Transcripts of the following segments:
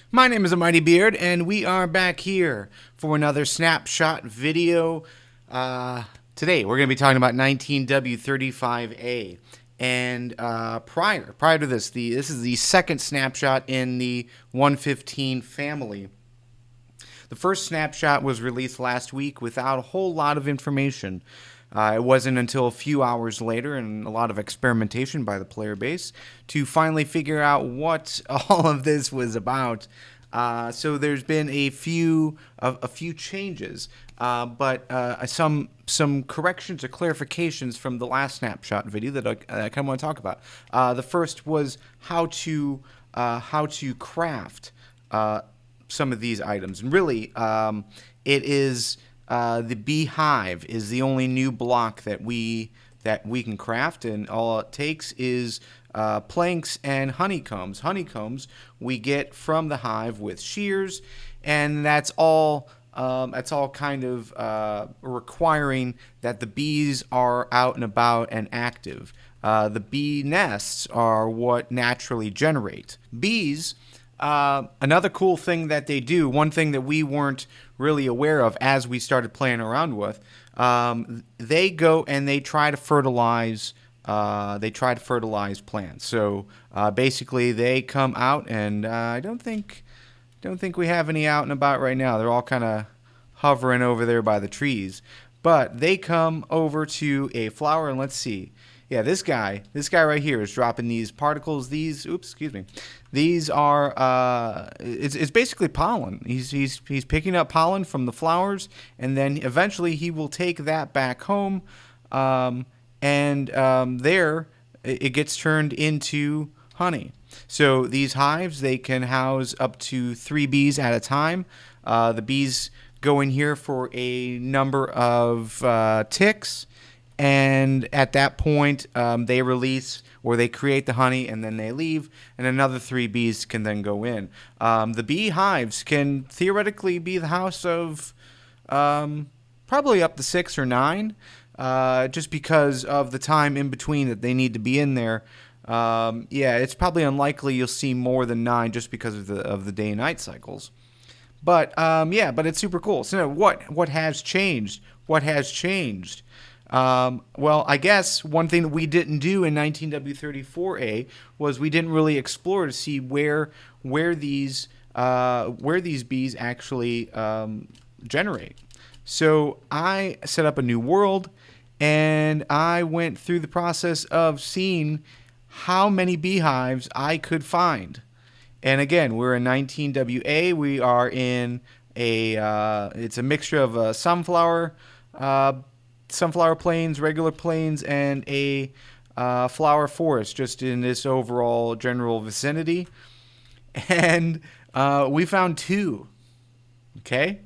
My name is A Mighty Beard, and we are back here for another snapshot video. Today, we're going to be talking about 19W35A. And prior to this, this is the second snapshot in the 1.15 family. The first snapshot was released last week without a whole lot of information. It wasn't until a few hours later and a lot of experimentation by the player base to finally figure out what all of this was about. So there's been a few changes, but some corrections or clarifications from the last snapshot video that I kind of want to talk about. The first was how to craft some of these items, and really, it is the beehive is the only new block that we can craft, and all it takes is planks and honeycombs. Honeycombs we get from the hive with shears, and that's all. That's all kind of requiring that the bees are out and about and active. The bee nests are what naturally generate. Bees, another cool thing that they do, one thing that we weren't really aware of as we started playing around with, they go and they try to fertilize. They try to fertilize plants. So basically, they come out, and I don't think we have any out and about right now. They're all kind of hovering over there by the trees. But they come over to a flower, and let's see. Yeah, this guy right here is dropping these particles. These are it's basically pollen. He's picking up pollen from the flowers, and then eventually he will take that back home, there it gets turned into honey. So these hives, they can house up to 3 bees at a time. The bees go in here for a number of ticks. And at that point, they release or they create the honey, and then they leave, and another 3 bees can then go in. The bee hives can theoretically be the house of probably up to 6 or 9, just because of the time in between that they need to be in there. It's probably unlikely you'll see more than 9 just because of the day and night cycles. But but it's super cool. So what has changed? What has changed? Well, I guess one thing that we didn't do in 19W34A was we didn't really explore to see where these bees actually generate. So I set up a new world, and I went through the process of seeing how many beehives I could find. And again, we're in 19WA. We are in it's a mixture of sunflower plains, regular plains, and a flower forest, just in this overall general vicinity. And we found 2. Okay?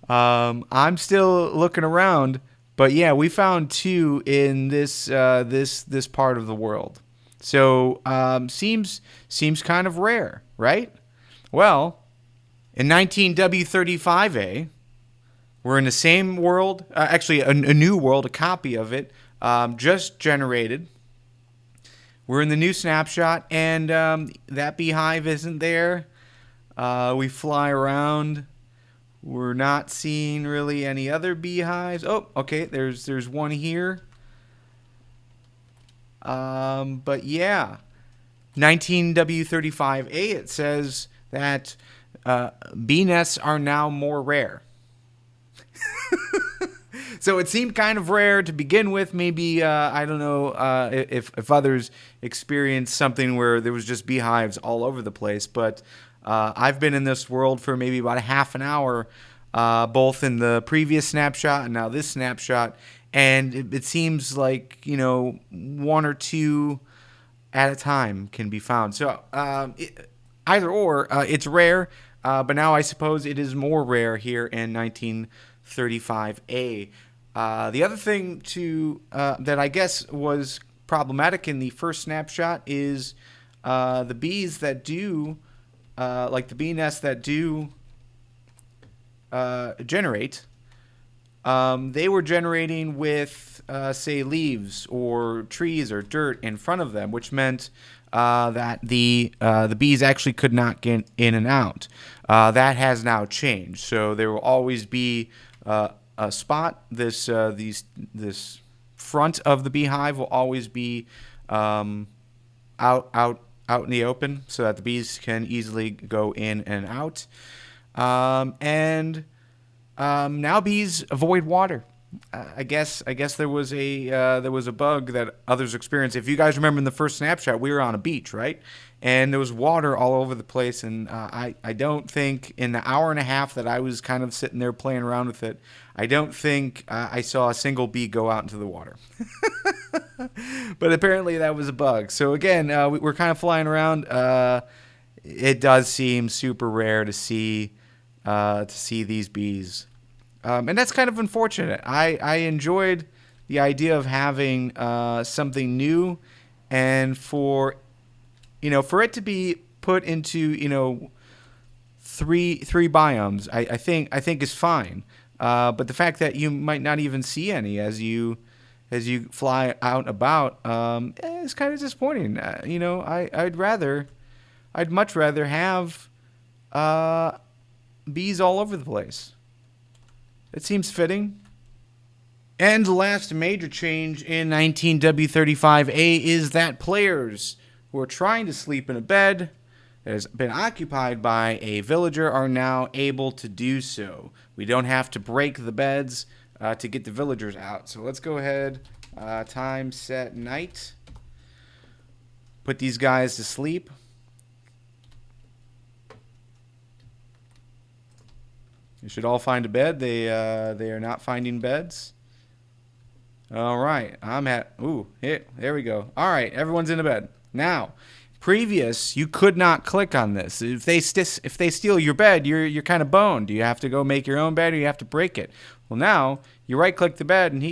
I'm still looking around, but yeah, we found 2 in this part of the world. So seems kind of rare, right? Well, in 19W35A, we're in the same world, actually a new world, a copy of it, just generated. We're in the new snapshot, and that beehive isn't there. We fly around. We're not seeing really any other beehives. Oh, okay, there's one here. But yeah, 19W35A, it says that bee nests are now more rare. So it seemed kind of rare to begin with. Maybe, I don't know if others experienced something where there was just beehives all over the place. But I've been in this world for maybe about a half an hour, both in the previous snapshot and now this snapshot. And it seems like, 1 or 2 at a time can be found. So either or, it's rare. But now I suppose it is more rare here in 1935A. The other thing that I guess was problematic in the first snapshot is the bees that do, like the bee nests that do generate. They were generating with, say, leaves or trees or dirt in front of them, which meant that the bees actually could not get in and out. That has now changed. So there will always be a spot. This front of the beehive will always be out in the open, so that the bees can easily go in and out. Now bees avoid water. I guess there was a bug that others experienced. If you guys remember in the first snapshot, we were on a beach, right? And there was water all over the place. And I don't think in the hour and a half that I was kind of sitting there playing around with it, I don't think I saw a single bee go out into the water. But apparently that was a bug. So again, we're kind of flying around. It does seem super rare to see these bees. And that's kind of unfortunate. I enjoyed the idea of having something new, and for it to be put into three biomes, I think is fine. But the fact that you might not even see any as you fly out and about is kind of disappointing. I'd much rather have bees all over the place. It seems fitting. And the last major change in 19W35A is that players who are trying to sleep in a bed that has been occupied by a villager are now able to do so. We don't have to break the beds to get the villagers out. So let's go ahead, time, set, night. Put these guys to sleep. You should all find a bed. They are not finding beds. All right, there we go. All right, everyone's in a bed. Now, previous, you could not click on this. If they steal your bed, you're kind of boned. You have to go make your own bed, or you have to break it. Well, now you right-click the bed, and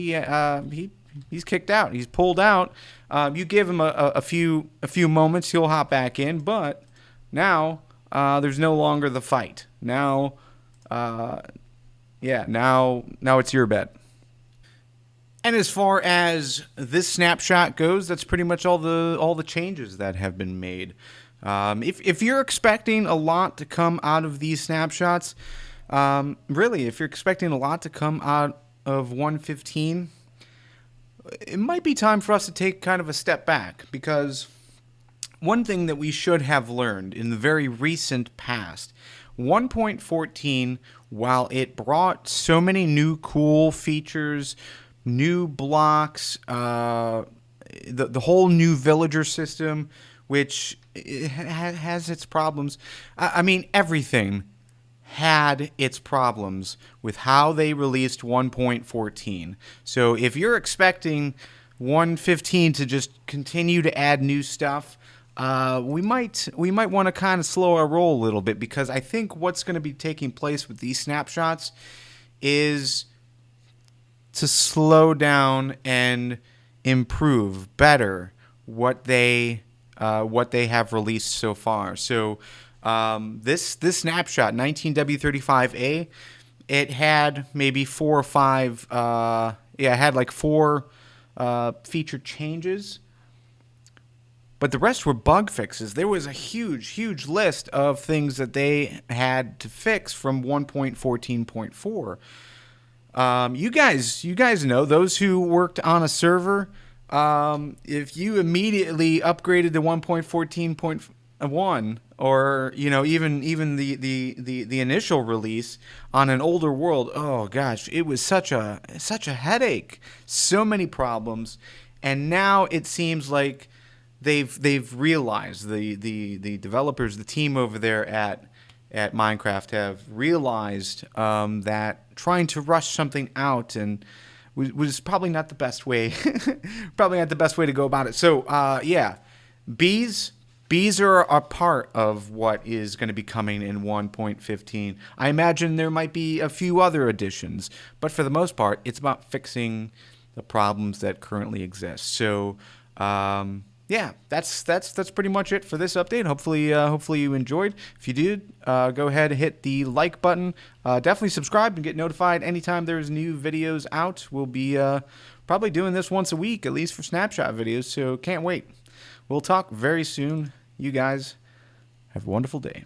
he's kicked out. He's pulled out. You give him a few moments, he'll hop back in. But now there's no longer the fight. Now it's your bed. And as far as this snapshot goes, that's pretty much all the changes that have been made. If you're expecting a lot to come out of these snapshots, if you're expecting a lot to come out of 1.15, it might be time for us to take kind of a step back, because one thing that we should have learned in the very recent past, 1.14, while it brought so many new cool features, new blocks, the whole new villager system, which has its problems. I mean, everything had its problems with how they released 1.14. So if you're expecting 1.15 to just continue to add new stuff, we might want to kind of slow our roll a little bit, because I think what's going to be taking place with these snapshots is to slow down and improve better what they have released so far. So this snapshot, 19W35A, it had maybe 4 or 5. It had like 4 feature changes. But the rest were bug fixes. There was a huge list of things that they had to fix from 1.14.4. You guys know, those who worked on a server, if you immediately upgraded to 1.14.1, or even the initial release on an older world, oh gosh, it was such a headache, so many problems. And now it seems like they've realized, the developers, the team over there at Minecraft have realized that trying to rush something out and was probably not the best way to go about it. So bees are a part of what is going to be coming in 1.15. I imagine there might be a few other additions, but for the most part, it's about fixing the problems that currently exist. So that's pretty much it for this update. Hopefully you enjoyed. If you did, go ahead and hit the like button. Definitely subscribe and get notified anytime there's new videos out. We'll be probably doing this once a week, at least for snapshot videos, so can't wait. we'll talk very soon. You guys have a wonderful day.